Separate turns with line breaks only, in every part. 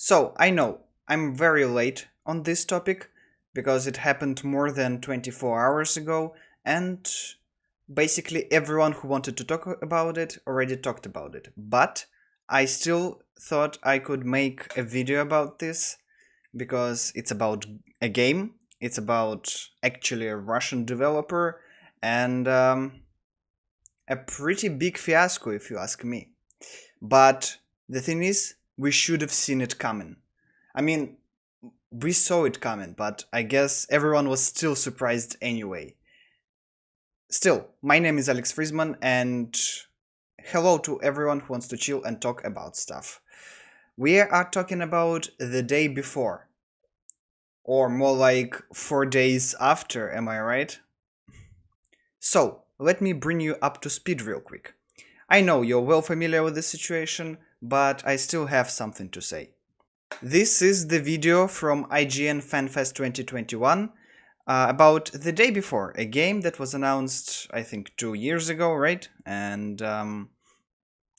So, I know I'm very late on this topic because it happened more than 24 hours ago, and basically everyone who wanted to talk about it already talked about it. But I still thought I could make a video about this because it's about a game, it's about actually a Russian developer, and a pretty big fiasco if you ask me. But the thing is, we should have seen it coming. I mean, we saw it coming, but I guess everyone was still surprised anyway. Still, my name is Alex Freezeman, and hello to everyone who wants to chill and talk about stuff. We are talking about the day before, or more like 4 days after, am I right? So, let me bring you up to speed real quick. I know you're well familiar with this situation, but I still have something to say. This is the video from IGN FanFest 2021 about the day before, a game that was announced, I think, 2 years ago, right? And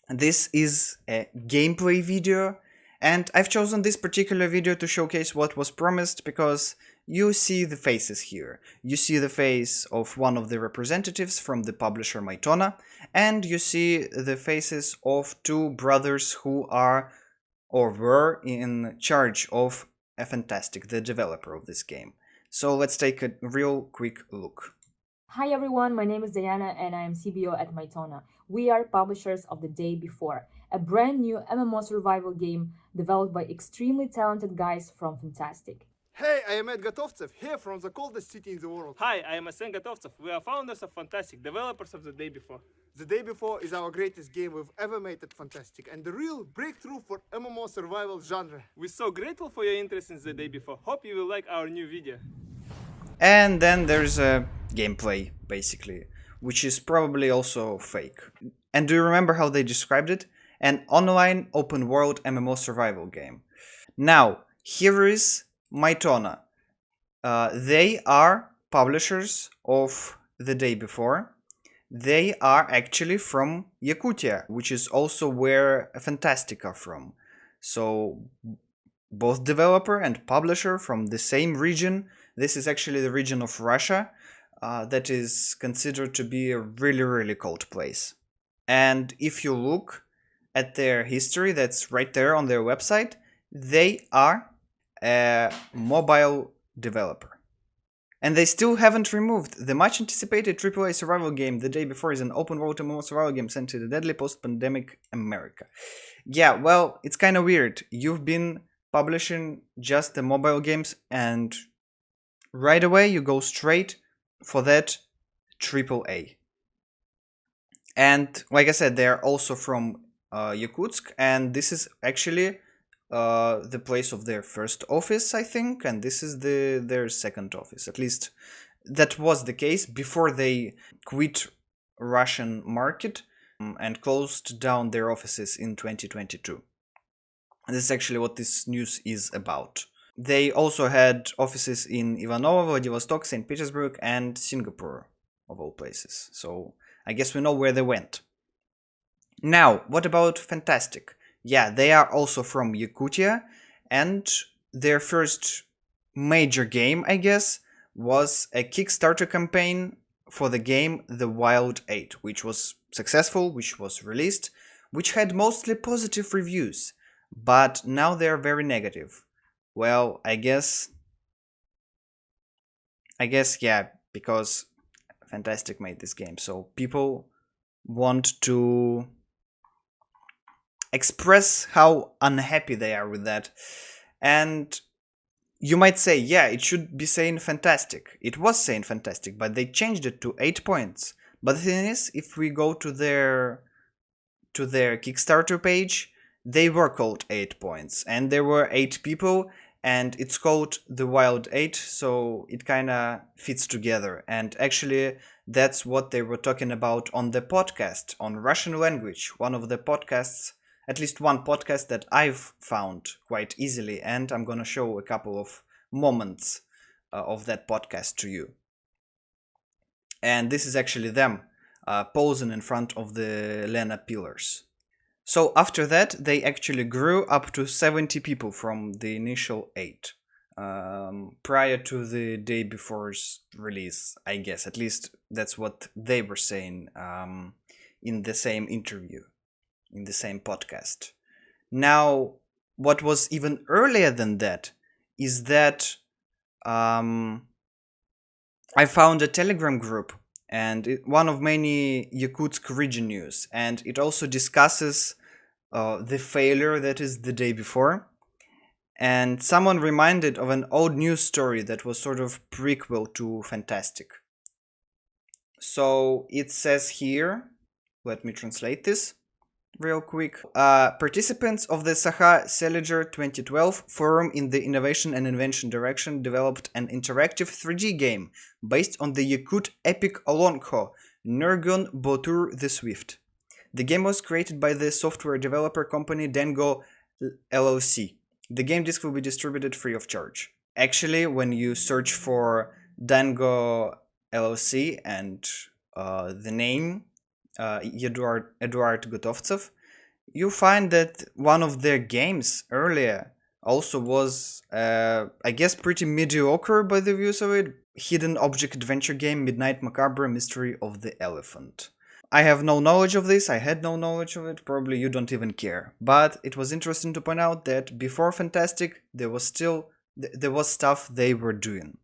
this is a gameplay video, and I've chosen this particular video to showcase what was promised because you see the faces here. You see the face of one of the representatives from the publisher Mytona, and you see the faces of two brothers who are or were in charge of Fntastic, the developer of this game. So let's take a real quick look.
Hi everyone, my name is Diana and I am CBO at Mytona. We are publishers of The Day Before, a brand new MMO survival game developed by extremely talented guys from Fntastic.
Hey, I am Ed Gotovtsev, here from the coldest city in the world.
Hi, I am Arsen Gotovtsev. We are founders of Fntastic, developers of The Day Before.
The Day Before is our greatest game we've ever made at Fntastic and the real breakthrough for MMO survival genre.
We're so grateful for your interest in The Day Before. Hope you will like our new video.
And then there's a gameplay, basically, which is probably also fake. And do you remember how they described it? An online open world MMO survival game. Now, here is Mytona. They are publishers of The Day Before. They are actually from Yakutia, which is also where Fntastic are from. So both developer and publisher from the same region. This is actually the region of Russia that is considered to be a really cold place. And if you look at their history, that's right there on their website, they are a mobile developer. And they still haven't removed the much anticipated AAA survival game The Day Before is an open world MMO survival game sent to the deadly post-pandemic America. Yeah, well, it's kind of weird. You've been publishing just the mobile games and right away you go straight for that AAA. And like I said, they're also from Yakutsk, and this is actually the place of their first office, I think, and this is their second office. At least that was the case before they quit Russian market and closed down their offices in 2022. And this is actually what this news is about. They also had offices in Ivanovo, Vladivostok, St. Petersburg, and Singapore, of all places. So I guess we know where they went. Now, what about Fntastic? Yeah, they are also from Yakutia, and their first major game, I guess, was a Kickstarter campaign for the game The Wild 8, which was successful, which was released, which had mostly positive reviews, but now they're very negative. Well, I guess yeah, because Fntastic made this game, so people want to express how unhappy they are with that. And you might say, yeah, it should be saying Fntastic. It was saying Fntastic, but they changed it to 8 points. But the thing is, if we go to their Kickstarter page, they were called 8 points, and there were 8 people, and it's called The Wild 8, so it kinda fits together. And actually, that's what they were talking about on the podcast, on Russian language, one of the podcasts, at least one podcast that I've found quite easily, and I'm gonna show a couple of moments of that podcast to you. And this is actually them posing in front of the Lena pillars. So after that, they actually grew up to 70 people from the initial 8. Prior to the day before's release, I guess. At least that's what they were saying in the same interview, in the same podcast. Now, what was even earlier than that is that I found a Telegram group, and one of many Yakutsk region news, and it also discusses the failure that is the day before. And someone reminded of an old news story that was sort of prequel to Fntastic. So it says here, let me translate this real quick. Participants of the Saha Seliger 2012 forum in the innovation and invention direction developed an interactive 3D game based on the Yakut epic Olonko, Nurgun Botur the Swift. The game was created by the software developer company Dango LLC. The game disc will be distributed free of charge. Actually, when you search for Dango LLC and the name Eduard Gotovtsev, you find that one of their games earlier also was, I guess, pretty mediocre by the views of it. Hidden object adventure game Midnight Macabre Mystery of the Elephant. I have no knowledge of this, I had no knowledge of it, probably you don't even care. But it was interesting to point out that before Fntastic, there was stuff they were doing.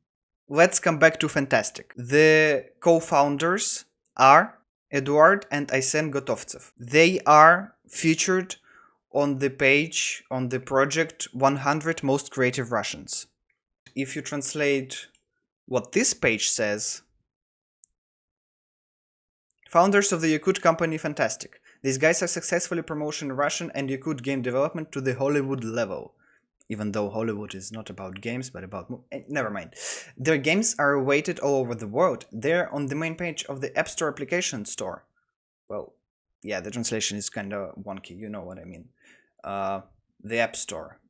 Let's come back to Fntastic. The co-founders are Eduard and Aysen Gotovtsev. They are featured on the page, on the project 100 Most Creative Russians. If you translate what this page says, founders of the Yakut company Fntastic. These guys are successfully promoting Russian and Yakut game development to the Hollywood level. Even though Hollywood is not about games, but about... never mind. Their games are awaited all over the world. They're on the main page of the App Store application store. Well, yeah, the translation is kind of wonky, you know what I mean. The App Store.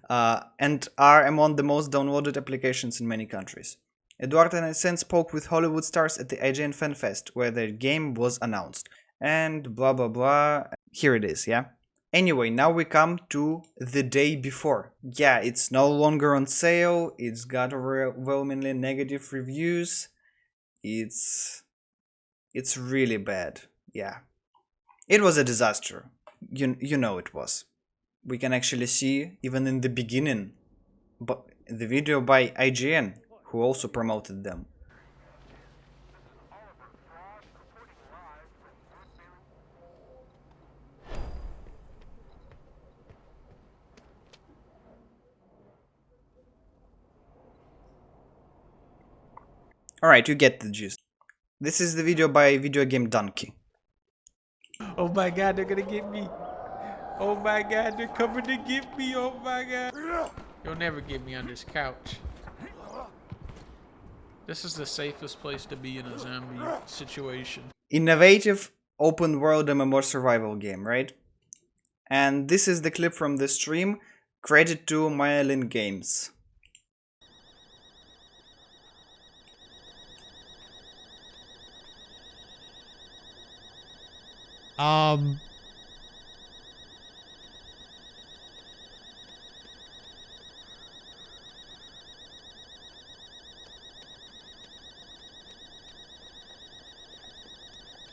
And are among the most downloaded applications in many countries. Eduard and Aysen spoke with Hollywood stars at the IGN Fan Fest, where their game was announced. And blah blah blah. Here it is, yeah? Anyway, now we come to the day before. Yeah, it's no longer on sale, it's got overwhelmingly negative reviews. It's really bad, yeah. It was a disaster. You know it was. We can actually see, even in the beginning, but the video by IGN, who also promoted them. Alright, you get the gist. This is the video by Video Game Donkey.
Oh my god, they're gonna get me. Oh my god, they're coming to get me. Oh my god. You'll never get me on this couch. This is the safest place to be in a zombie situation.
Innovative open world MMO survival game, right? And this is the clip from the stream. Credit to Myelin Games.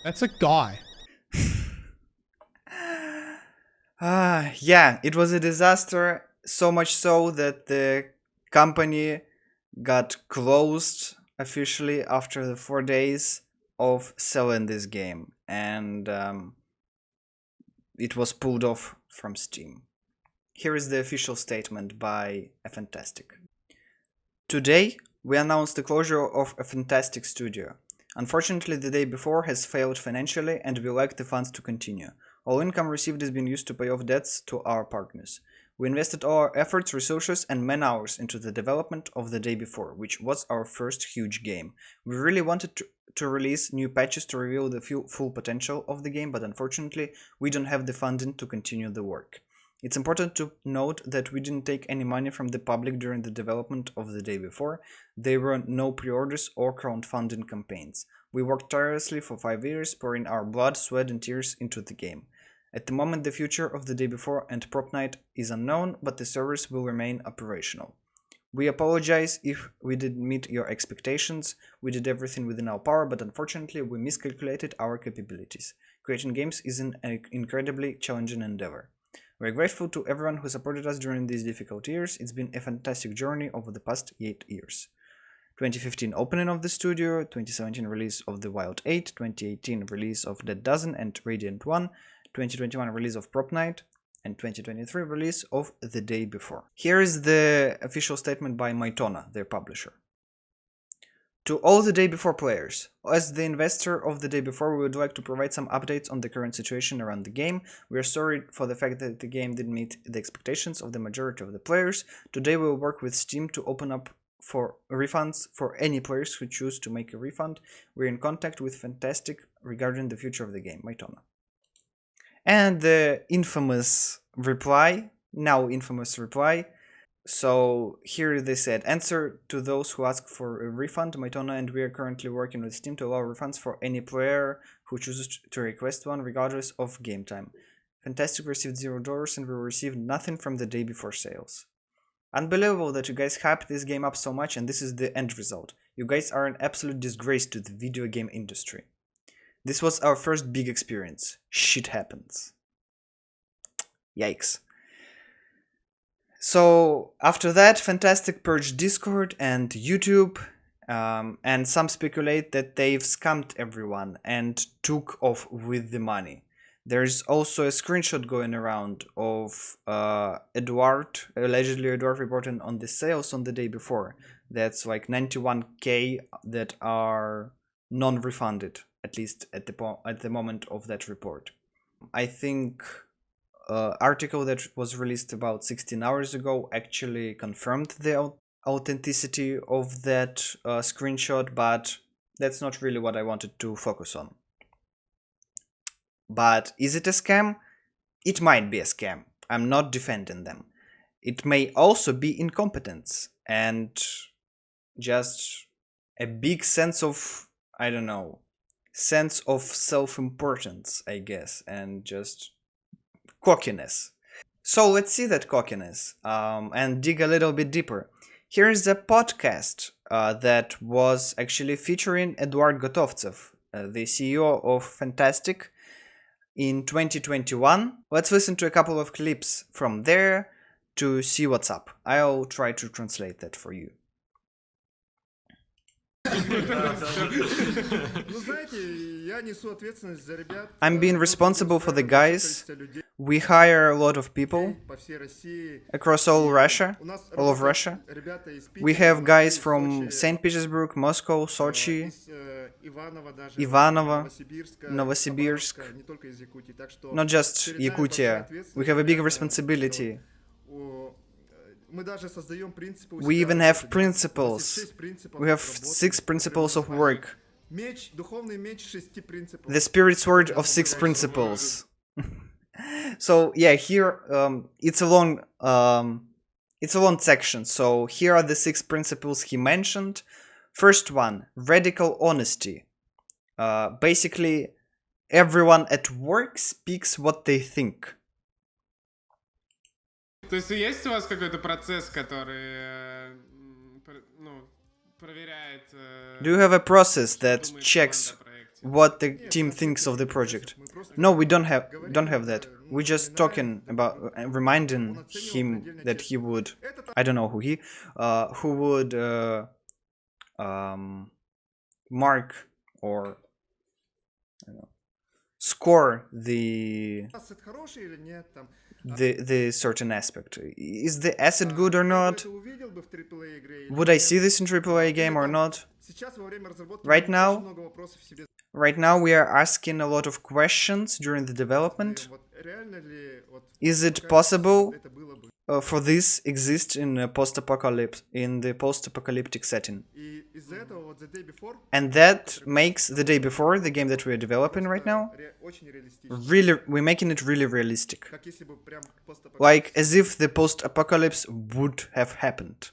That's a guy.
Yeah, it was a disaster, so much so that the company got closed officially after the 4 days of selling this game, and it was pulled off from Steam. Here is the official statement by Fntastic. Today, we announced the closure of a Fntastic studio. Unfortunately, the day before has failed financially and we lack the funds to continue. All income received is being used to pay off debts to our partners. We invested all our efforts, resources and man-hours into the development of the day before, which was our first huge game. We really wanted to release new patches to reveal the full potential of the game, but unfortunately, we don't have the funding to continue the work. It's important to note that we didn't take any money from the public during the development of the day before. There were no pre-orders or crowdfunding campaigns. We worked tirelessly for 5 years, pouring our blood, sweat and tears into the game. At the moment, the future of the day before and prop night is unknown, but the servers will remain operational. We apologize if we didn't meet your expectations. We did everything within our power, but unfortunately we miscalculated our capabilities. Creating games is an incredibly challenging endeavor. We're grateful to everyone who supported us during these difficult years. It's been a fantastic journey over the past 8 years. 2015 opening of the studio, 2017 release of The Wild 8, 2018 release of Dead Dozen and Radiant 1, 2021 release of Prop Night, and 2023 release of The Day Before. Here is the official statement by Mytona, their publisher. To all The Day Before players, as the investor of The Day Before, we would like to provide some updates on the current situation around the game. We are sorry for the fact that the game didn't meet the expectations of the majority of the players. Today we will work with Steam to open up for refunds for any players who choose to make a refund. We're in contact with Fntastic regarding the future of the game. Mytona. And the infamous reply, now infamous reply. So here they said, answer to those who ask for a refund, Mytona and we are currently working with Steam to allow refunds for any player who chooses to request one regardless of game time. Fntastic received $0 and we received nothing from the Day Before sales. Unbelievable that you guys hyped this game up so much and this is the end result. You guys are an absolute disgrace to the video game industry. This was our first big experience. Shit happens. Yikes. So after that, Fntastic purged Discord and YouTube, and some speculate that they've scammed everyone and took off with the money. There's also a screenshot going around of allegedly Edward reporting on the sales on the day before. That's like 91k that are non-refunded, at least at the moment of that report. I think article that was released about 16 hours ago actually confirmed the authenticity of that screenshot, but that's not really what I wanted to focus on. But is it a scam? It might be a scam. I'm not defending them. It may also be incompetence and just a big sense of, I don't know, sense of self-importance, I guess, and just cockiness. So let's see that cockiness and dig a little bit deeper. Here is a podcast that was actually featuring Eduard Gotovtsev, the CEO of Fntastic, in 2021. Let's listen to a couple of clips from there to see what's up. I'll try to translate that for you. I'm being responsible for the guys. We hire a lot of people across all of Russia. We have guys from St. Petersburg, Moscow, Sochi, Ivanovo, Novosibirsk, not just Yakutia. We have a big responsibility. We even have principles. We have 6 principles of work. The spirit sword of 6 principles. So yeah, here it's a long section. So here are the 6 principles he mentioned. First one, radical honesty. Basically, everyone at work speaks what they think.
То есть есть у вас какой-то процесс, который проверяет...
Do you have a process that checks what the team thinks of the project? No, we don't have that. We're just talking about reminding him that he would, I don't know who would mark or score the certain aspect. Is the asset good or not? Would I see this in AAA game or not? Right now we are asking a lot of questions during the development. Is it possible for this exist in the post-apocalyptic setting? And that makes The Day Before, the game that we are developing right now, we're making it really realistic. Like as if the post-apocalypse would have happened.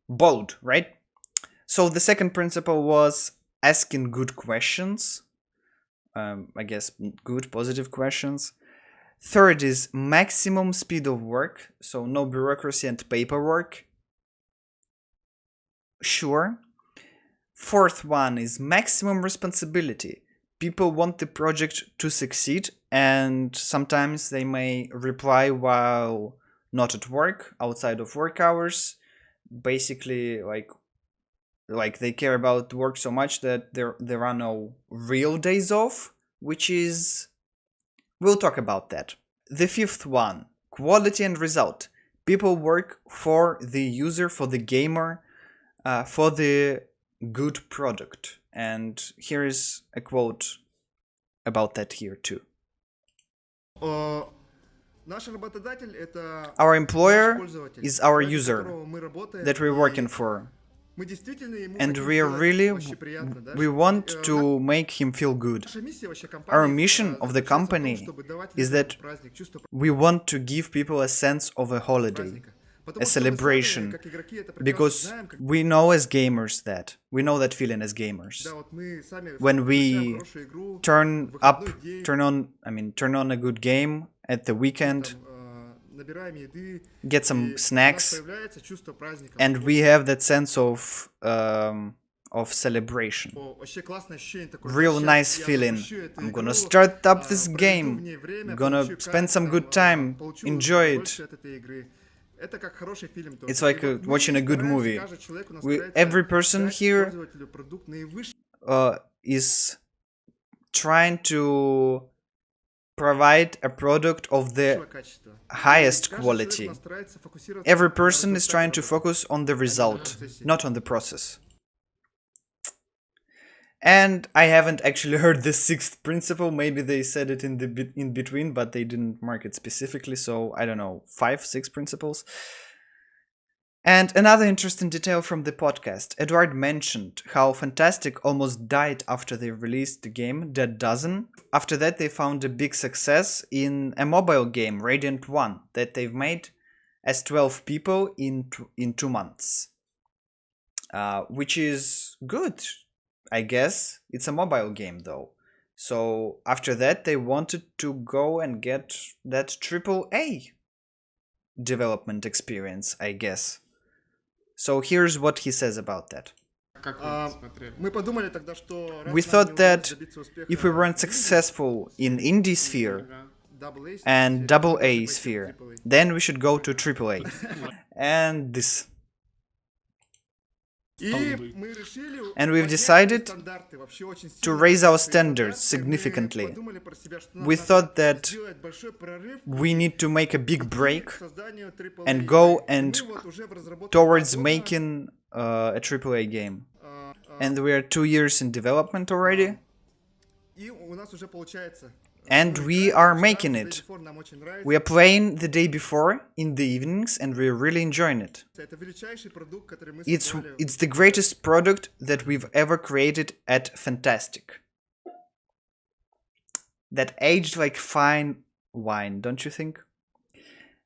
Bold, right? So the second principle was asking good questions. I guess, good, positive questions. Third is maximum speed of work, so no bureaucracy and paperwork. Sure. Fourth one is maximum responsibility. People want the project to succeed, and sometimes they may reply while not at work, outside of work hours. Basically, like they care about work so much that there are no real days off, which is... we'll talk about that. The fifth one, quality and result. People work for the user, for the gamer, for the good product. And here is a quote about that here too. Our employer is our user that we're working for. And we want to make him feel good. Our mission of the company is that we want to give people a sense of a holiday, a celebration, because we know as gamers that, we know that feeling as gamers. When we turn on a good game at the weekend, get some snacks, and we have that sense of celebration. Real nice feeling. I'm gonna start up this game, I'm gonna spend some good time, enjoy it. It's like watching a good movie. Every person here is trying to provide a product of the highest quality. Every person is trying to focus on the result, not on the process. And I haven't actually heard the sixth principle. Maybe they said it in between, but they didn't mark it specifically. So I don't know, 5, 6 principles. And another interesting detail from the podcast. Edward mentioned how Fntastic almost died after they released the game Dead Dozen. After that, they found a big success in a mobile game, Radiant 1, that they've made as 12 people in 2 months. Which is good. I guess it's a mobile game though. So after that they wanted to go and get that AAA development experience, I guess. So here's what he says about that. We thought that if we weren't successful in indie sphere and AA sphere, then we should go to AAA. And this... And we've decided to raise our standards significantly. We thought that we need to make a big break and go towards making a AAA game. And we are 2 years in development already. And we are making it. We are playing the day before in the evenings and we're really enjoying it. It's the greatest product that we've ever created at Fntastic. That aged like fine wine, don't you think?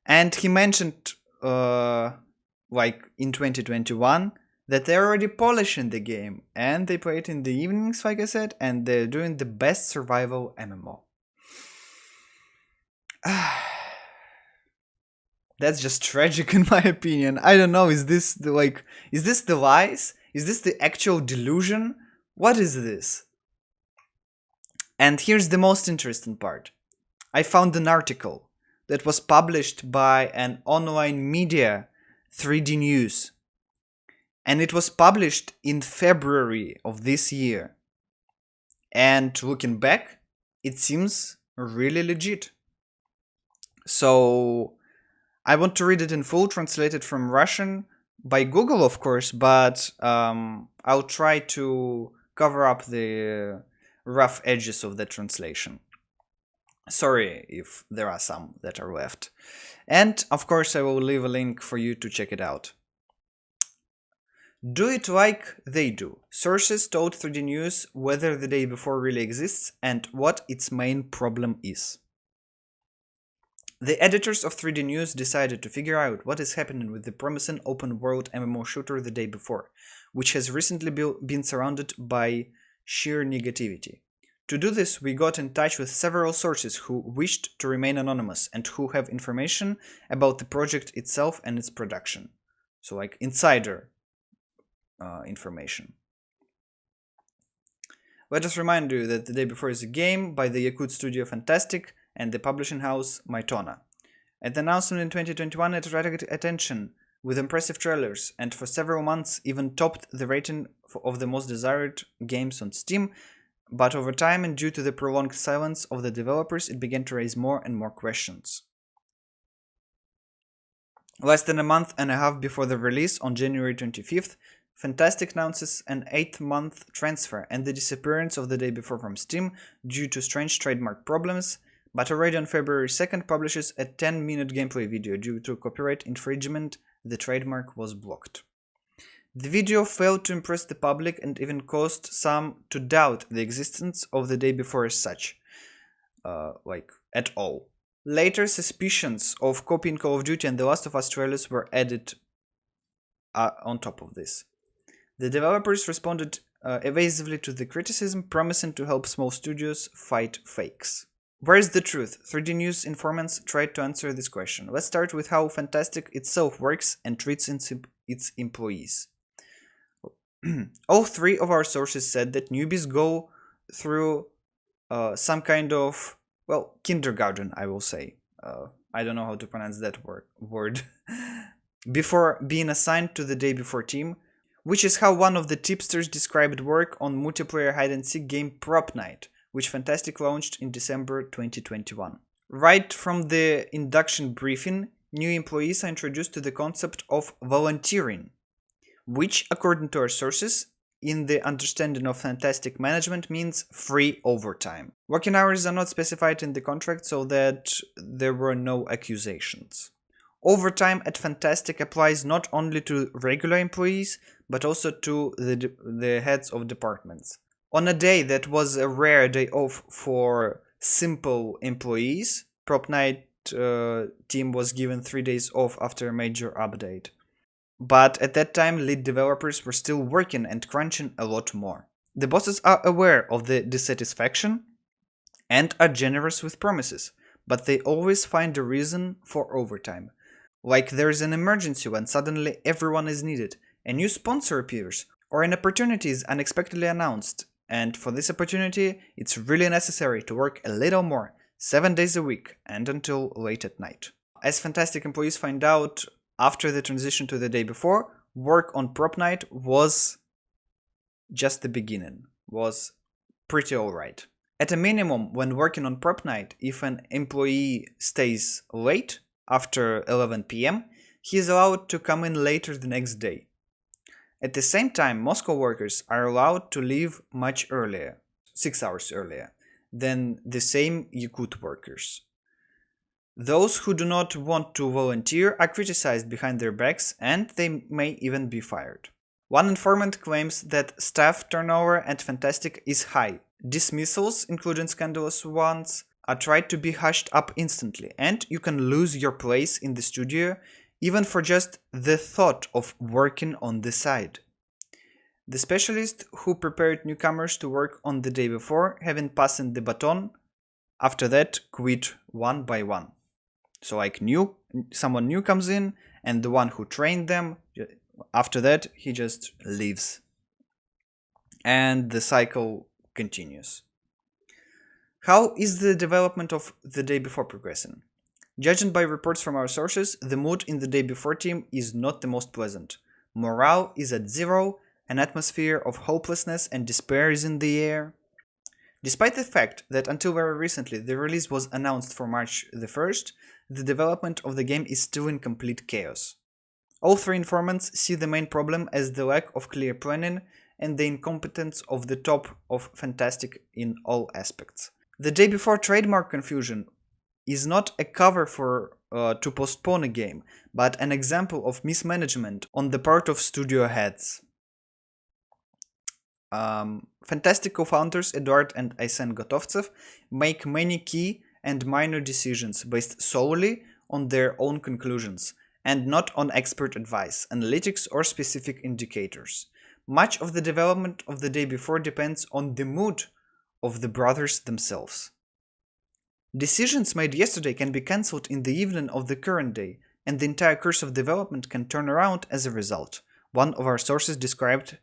And he mentioned, like in 2021, that they're already polishing the game and they play it in the evenings, like I said, and they're doing the best survival MMO. That's just tragic in my opinion. I don't know, is this the lies? Is this the actual delusion? What is this? And here's the most interesting part. I found an article that was published by an online media, 3D News. And it was published in February of this year. And looking back, it seems really legit. So I want to read it in full, translated from Russian by Google, of course, but I'll try to cover up the rough edges of the translation. Sorry if there are some that are left. And of course I will leave a link for you to check it out. Do it like they do. Sources told 3D News whether the day before really exists and what its main problem is. The editors of 3D News decided to figure out what is happening with the promising open-world MMO shooter the day before, which has recently been surrounded by sheer negativity. To do this, we got in touch with several sources who wished to remain anonymous and who have information about the project itself and its production. So like insider information. Let us remind you that The Day Before is a game by the Yakut studio Fntastic and the publishing house Mytona. At the announcement in 2021, it attracted attention with impressive trailers and for several months even topped the rating of the most desired games on Steam, but over time and due to the prolonged silence of the developers, it began to raise more and more questions. Less than a month and a half before the release, on January 25th, Fntastic announces an 8-month transfer and the disappearance of The Day Before from Steam due to strange trademark problems, but already on February 2nd publishes a 10-minute gameplay video. Due to copyright infringement, the trademark was blocked. The video failed to impress the public and even caused some to doubt the existence of The Day Before as such, at all. Later, suspicions of copying Call of Duty and The Last of Us trailers were added on top of this. The developers responded evasively to the criticism, promising to help small studios fight fakes. Where is the truth? 3D News informants tried to answer this question. Let's start with how Fntastic itself works and treats its employees. All three of our sources said that newbies go through some kind of, kindergarten, I will say. I don't know how to pronounce that word. Before being assigned to the Day Before team, which is how one of the tipsters described work on multiplayer hide-and-seek game Prop Night, which Fntastic launched in December 2021. Right from the induction briefing, new employees are introduced to the concept of volunteering, which, according to our sources, in the understanding of Fntastic management means free overtime. Working hours are not specified in the contract so that there were no accusations. Overtime at Fntastic applies not only to regular employees, but also to the heads of departments. On a day that was a rare day off for simple employees, Prop Night team was given 3 days off after a major update. But at that time, lead developers were still working and crunching a lot more. The bosses are aware of the dissatisfaction and are generous with promises, but they always find a reason for overtime. Like there's an emergency when suddenly everyone is needed, a new sponsor appears, or an opportunity is unexpectedly announced, and for this opportunity, it's really necessary to work a little more, 7 days a week and until late at night. As Fntastic employees find out, after the transition to The Day Before, work on Prop Night was just the beginning, was pretty alright. At a minimum, when working on Prop Night, if an employee stays late, after 11 PM, he is allowed to come in later the next day. At the same time, Moscow workers are allowed to leave much earlier, 6 hours earlier, than the same Yakut workers. Those who do not want to volunteer are criticized behind their backs and they may even be fired. One informant claims that staff turnover at Fntastic is high. Dismissals, including scandalous ones, are tried to be hushed up instantly, and you can lose your place in the studio even for just the thought of working on the side. The specialist who prepared newcomers to work on The Day Before, having passed the baton, after that quit one by one. So like someone new comes in, and the one who trained them, after that he just leaves. And the cycle continues. How is the development of The Day Before progressing? Judging by reports from our sources, the mood in The Day Before team is not the most pleasant. Morale is at zero, an atmosphere of hopelessness and despair is in the air. Despite the fact that until very recently the release was announced for March the 1st, the development of the game is still in complete chaos. All three informants see the main problem as the lack of clear planning and the incompetence of the top of Fntastic in all aspects. The Day Before trademark confusion is not a cover for to postpone a game, but an example of mismanagement on the part of studio heads. Fntastic co-founders Eduard and Aysen Gotovtsev make many key and minor decisions based solely on their own conclusions and not on expert advice, analytics or specific indicators. Much of the development of The Day Before depends on the mood of the brothers themselves. Decisions made yesterday can be cancelled in the evening of the current day, and the entire course of development can turn around as a result. One of our sources described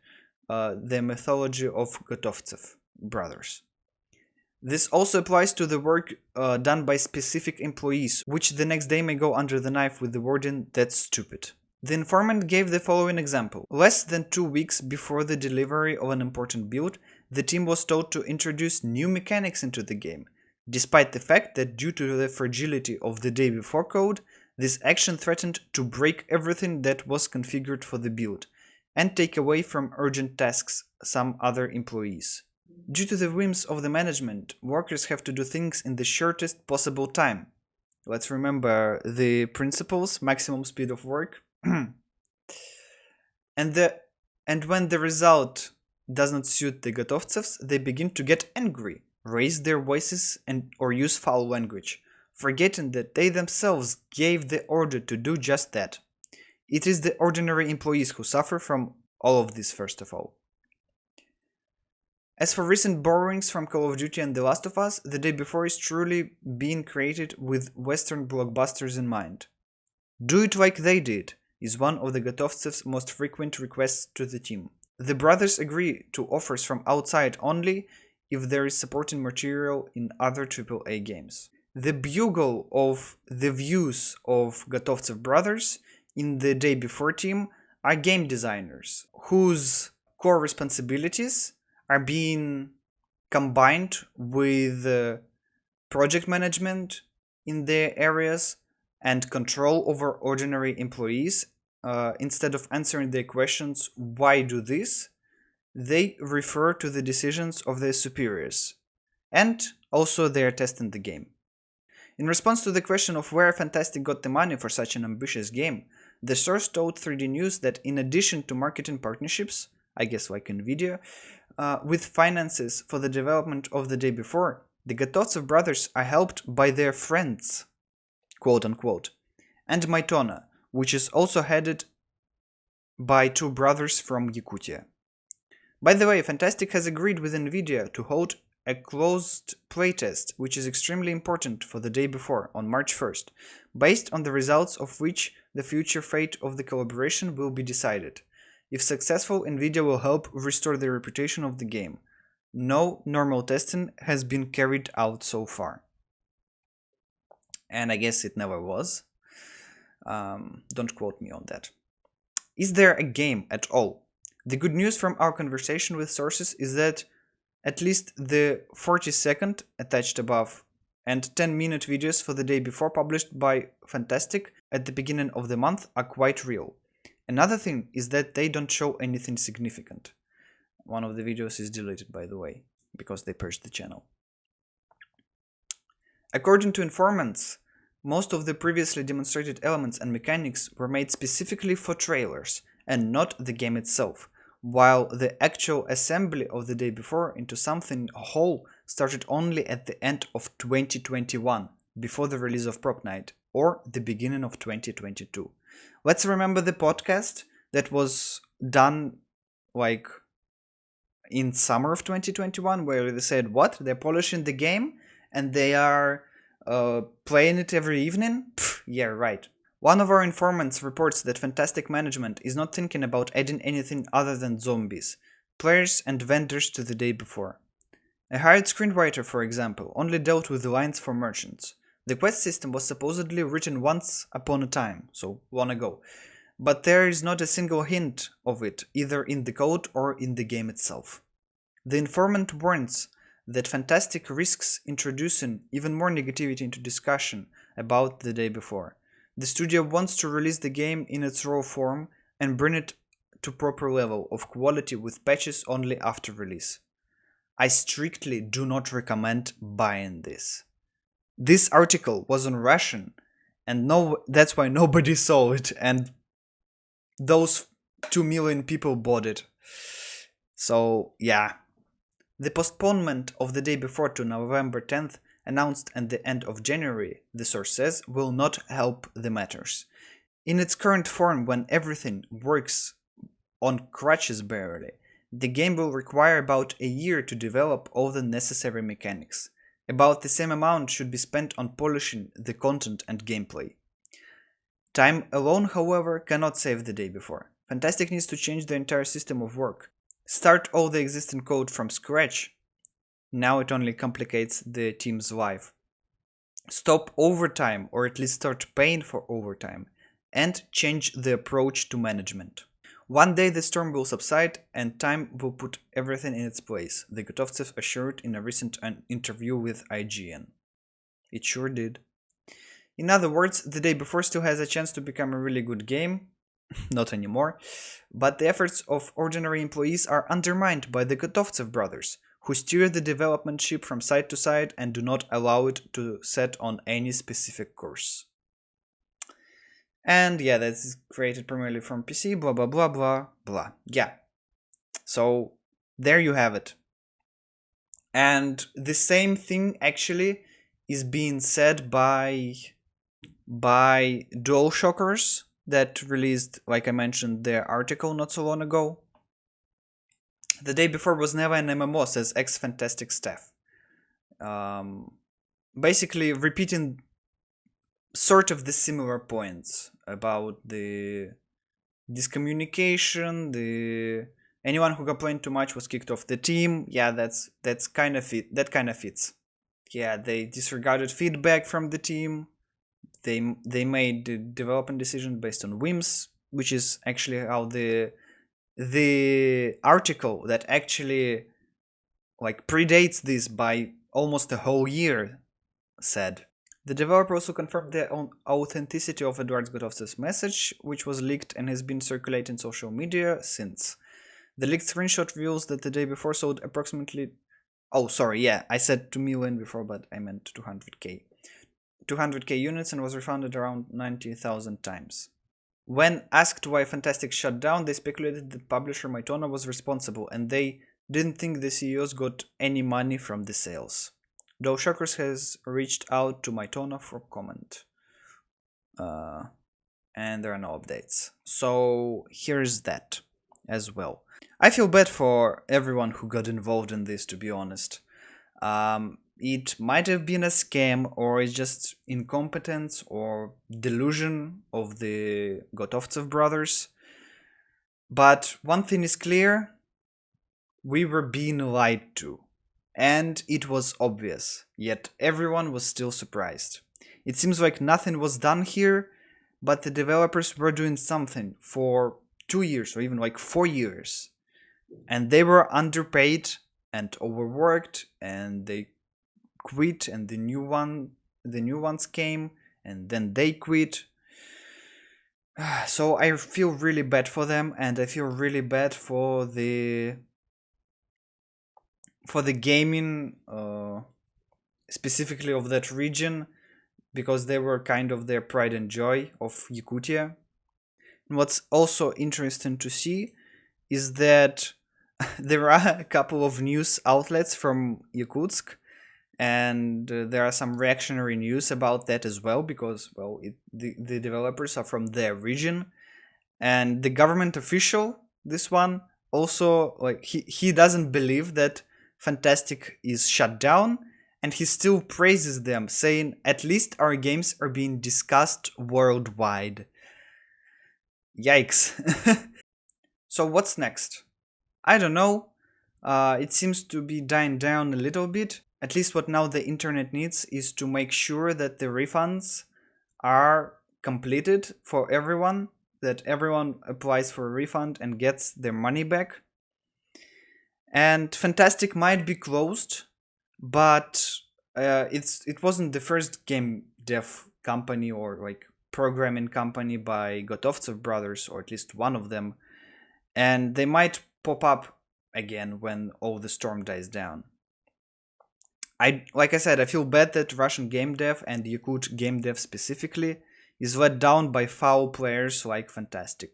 the mythology of Gotovtsev brothers. This also applies to the work done by specific employees, which the next day may go under the knife with the wording, "That's stupid." The informant gave the following example. Less than 2 weeks before the delivery of an important build, the team was told to introduce new mechanics into the game, despite the fact that due to the fragility of the day before code, this action threatened to break everything that was configured for the build, and take away from urgent tasks some other employees. Due to the whims of the management, workers have to do things in the shortest possible time. Let's remember the principles, maximum speed of work. And when the result does not suit the Gotovtsevs, they begin to get angry, raise their voices or use foul language, forgetting that they themselves gave the order to do just that. It is the ordinary employees who suffer from all of this first of all. As for recent borrowings from Call of Duty and The Last of Us, the day before is truly being created with Western blockbusters in mind. Do it like they did is one of the Gotovtsev's most frequent requests to the team. The brothers agree to offers from outside only if there is supporting material in other AAA games. The bugle of the views of Gotovtsev brothers in the day before team are game designers, whose core responsibilities are being combined with project management in their areas and control over ordinary employees. Instead of answering their questions, why do this, they refer to the decisions of their superiors, and also they are testing the game. In response to the question of where Fntastic got the money for such an ambitious game, the source told 3D News that in addition to marketing partnerships, I guess like Nvidia, with finances for the development of the day before, the Gotovtsev brothers are helped by their friends, quote unquote, and Mytona, which is also headed by 2 brothers from Yakutia. By the way, Fntastic has agreed with Nvidia to hold a closed playtest, which is extremely important for the day before, on March 1st, based on the results of which the future fate of the collaboration will be decided. If successful, Nvidia will help restore the reputation of the game. No normal testing has been carried out so far. And I guess it never was. Don't quote me on that. Is there a game at all? The good news from our conversation with sources is that at least the 40-second attached above and 10-minute videos for the day before published by Fntastic at the beginning of the month are quite real. Another thing is that they don't show anything significant. One of the videos is deleted, by the way, because they purged the channel. According to informants, most of the previously demonstrated elements and mechanics were made specifically for trailers and not the game itself, while the actual assembly of the day before into something whole started only at the end of 2021, before the release of Prop Night, or the beginning of 2022. Let's remember the podcast that was done like in summer of 2021, where they said, what? They're polishing the game and they are playing it every evening? Pfft, yeah, right. One of our informants reports that Fntastic management is not thinking about adding anything other than zombies, players and vendors to the day before. A hired screenwriter, for example, only dealt with the lines for merchants. The quest system was supposedly written once upon a time, so long ago, but there is not a single hint of it either in the code or in the game itself. The informant warns that Fntastic risks introducing even more negativity into discussion about the day before. The studio wants to release the game in its raw form and bring it to proper level of quality with patches only after release. I strictly do not recommend buying this. This article was in Russian, and that's why nobody saw it, and those 2 million people bought it. So, yeah. The postponement of the day before to November 10th, announced at the end of January, the source says, will not help the matters. In its current form, when everything works on crutches barely, The game will require about a year to develop all the necessary mechanics. About the same amount should be spent on polishing the content and gameplay. Time alone, however, cannot save the day before. Fntastic needs to change the entire system of work. Start all the existing code from scratch. Now it only complicates the team's life. Stop overtime, or at least start paying for overtime, and change the approach to management. One day the storm will subside and time will put everything in its place, the Gotovtsev assured in a recent interview with IGN. It sure did. In other words, the day before still has a chance to become a really good game, not anymore, but the efforts of ordinary employees are undermined by the Gotovtsev brothers, who steer the development ship from side to side and do not allow it to set on any specific course. And yeah, that's created primarily from PC, blah blah blah blah blah. Yeah. So there you have it. And the same thing actually is being said by DualShockers that released, like I mentioned, their article not so long ago. The day before was never an MMO, says ex-Fntastic staff. Basically repeating sort of the similar points about the discommunication, anyone who complained too much was kicked off the team. Yeah, that's kind of it. That kind of fits. Yeah, they disregarded feedback from the team. They made the development decision based on whims, which is actually how the article that actually like predates this by almost a whole year said. The developer also confirmed the authenticity of Eduard Gotovtsev's message, which was leaked and has been circulating social media since. The leaked screenshot reveals that the day before sold approximately... Oh, sorry, yeah, I said 2 million before, but I meant 200k. 200k units and was refunded around 90,000 times. When asked why Fntastic shut down, they speculated that publisher Mytona was responsible, and they didn't think the CEOs got any money from the sales. DualShockers has reached out to Mytona for comment. And there are no updates. So here's that as well. I feel bad for everyone who got involved in this, to be honest. It might have been a scam, or it's just incompetence or delusion of the Gotovtsev brothers. But one thing is clear, we were being lied to. And it was obvious, yet everyone was still surprised. It seems like nothing was done here, but the developers were doing something for 2 years or even like 4 years. And they were underpaid and overworked, and they quit, and the new ones came, and then they quit. So I feel really bad for them, and I feel really bad for the gaming, specifically of that region, because they were kind of their pride and joy of Yakutia. And what's also interesting to see is that there are a couple of news outlets from Yakutsk, and there are some reactionary news about that as well, because, well, the developers are from their region, and the government official, this one, also, like, he doesn't believe that Fntastic is shut down, and he still praises them, saying, at least our games are being discussed worldwide. Yikes. So what's next? I don't know. It seems to be dying down a little bit. At least what now the internet needs is to make sure that the refunds are completed for everyone, that everyone applies for a refund and gets their money back. And Fntastic might be closed, but it wasn't the first game dev company or like programming company by Gotovtsev brothers, or at least one of them, and they might pop up again when all the storm dies down. Like I said, I feel bad that Russian game dev, and Yakut game dev specifically, is let down by foul players like Fntastic.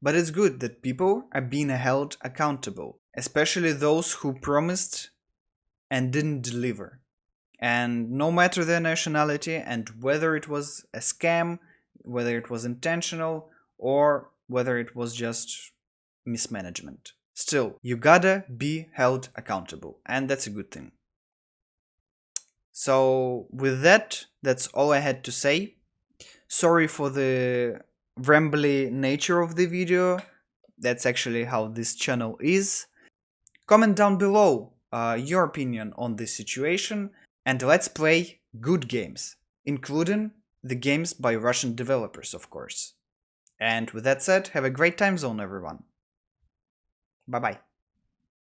But it's good that people are being held accountable, especially those who promised and didn't deliver. And no matter their nationality, and whether it was a scam, whether it was intentional, or whether it was just mismanagement. Still, you gotta be held accountable, and that's a good thing. So with that, that's all I had to say. Sorry for the rambly nature of the video. That's actually how this channel is. Comment down below your opinion on this situation, and let's play good games, including the games by Russian developers, of course. And with that said, have a great time zone, everyone. Bye bye.